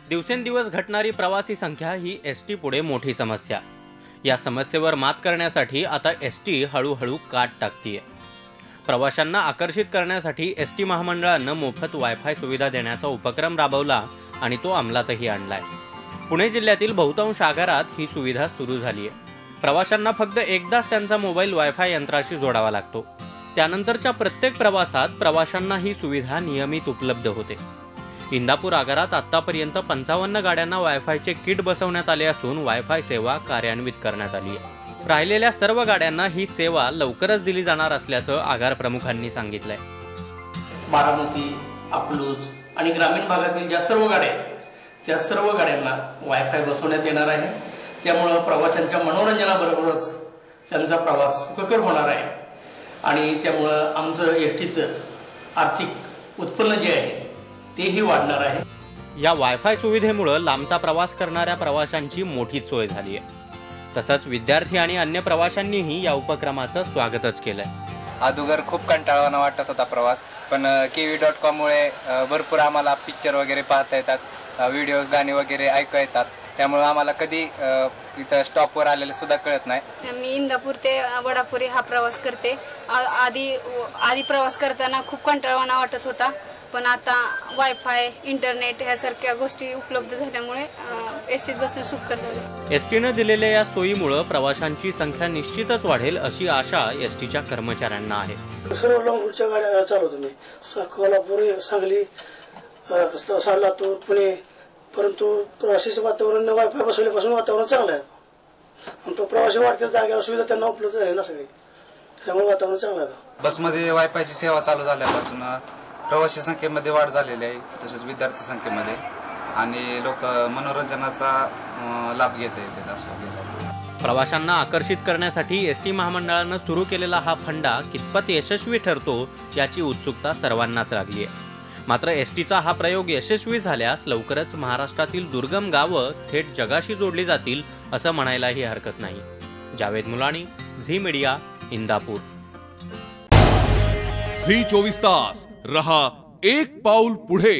दिवसेंदिवस घटणारी प्रवासी संख्या ही एसटी पुढे मोठी समस्या। या समस्येवर मात करण्यासाठी आता एसटी हळूहळू काट टाकतीये। प्रवाशांना आकर्षित करण्यासाठी एसटी महामंडळानं मोफत वायफाय सुविधा देण्याचा उपक्रम राबवला आणि तो अंमलातही आणलाय। पुणे जिल्ह्यातील बहुतांश आगारात ही सुविधा सुरू झाली आहे। प्रवाशांना फक्त एकदाच त्यांचा मोबाईल वायफाय यंत्राशी जोडावा लागतो। त्यानंतरच्या प्रत्येक प्रवासात प्रवाशांना ही सुविधा नियमित उपलब्ध होते। इंदापूर आगारात आतापर्यंत 55 गाड्यांना वायफायचे किट बसवण्यात आले असून वायफाय सेवा कार्यान्वित करण्यात आली आहे। राहिलेल्या सर्व गाड्यांना ही सेवा लवकरच दिली जाणार असल्याचं आगार प्रमुखांनी सांगितलंय। बारामती, अकलूज आणि ग्रामीण भागातील ज्या सर्व गाड्या आहेत त्या सर्व गाड्यांना वायफाय बसवण्यात येणार आहे। त्यामुळे प्रवाशांच्या मनोरंजनाबरोबरच त्यांचा प्रवास सुखकर होणार आहे आणि त्यामुळे आमचं एसटीचं आर्थिक उत्पन्न जे आहे तेही वाढणार आहे। या वायफाय सुविधेमुळे लांबचा प्रवास करणाऱ्या प्रवाशांची मोठी सोय झाली आहे। तसंच विद्यार्थी आणि अन्य प्रवाशांनीही या उपक्रमाचं स्वागतच केलंय। अगोदर खूप कंटाळवाणा वाटत होता प्रवास, पण KV.com मुळे भरपूर आम्हाला पिक्चर वगैरे पाहता येतात, व्हिडिओ गाणी वगैरे ऐकू येतात। त्यामुळे आम्हाला कधी इथं स्टॉपवर आलेले सुद्धा कळत नाही। मी इंदापूर ते वडापुरी हा प्रवास करते। आधी प्रवास करताना खूप कंटाळवाणा वाटत होता, पण आता वायफाय, इंटरनेट यासारख्या गोष्टी उपलब्ध झाल्यामुळे एसटीत बसणे सुखकर झाले। एसटीने दिलेल्या या सोयीमुळे प्रवाशांची संख्या निश्चितच वाढेल अशी आशा एसटीच्या कर्मचाऱ्यांना आहे। सर्व लॉंग रूटच्या गाड्या चालवतो मी, कोल्हापूर, सांगली, लातूर, पुणे, परंतु प्रवासीचं वातावरण वायफाय बसवल्यापासून वातावरण चांगलं आहे आणि तो प्रवासी वाढत्या जागेवर सुविधा त्यांना उपलब्ध झाली ना सगळी, त्यामुळे वातावरण चांगलं आहे। बसमध्ये वायफायची सेवा चालू झाल्यापासून प्रवासी संख्येमध्ये वाढ झालेली आहे, तसेच विद्यार्थी संख्येमध्ये, आणि लोक मनोरंजनाचा लाभ घेत आहेत। प्रवाशांना आकर्षित करण्यासाठी एसटी महामंडळानं सुरू केलेला हा फंडा कितपत यशस्वी ठरतो याची उत्सुकता सर्वांनाच लागली आहे। मात्र एसटीचा हा प्रयोग यशस्वी झाल्यास लवकरच महाराष्ट्रातील दुर्गम गावं थेट जगाशी जोडली जातील असं म्हणायलाही हरकत नाही। जावेद मुलानी, झी मीडिया, इंदापूर। झी 24 तास रहा एक पाऊल पुढे।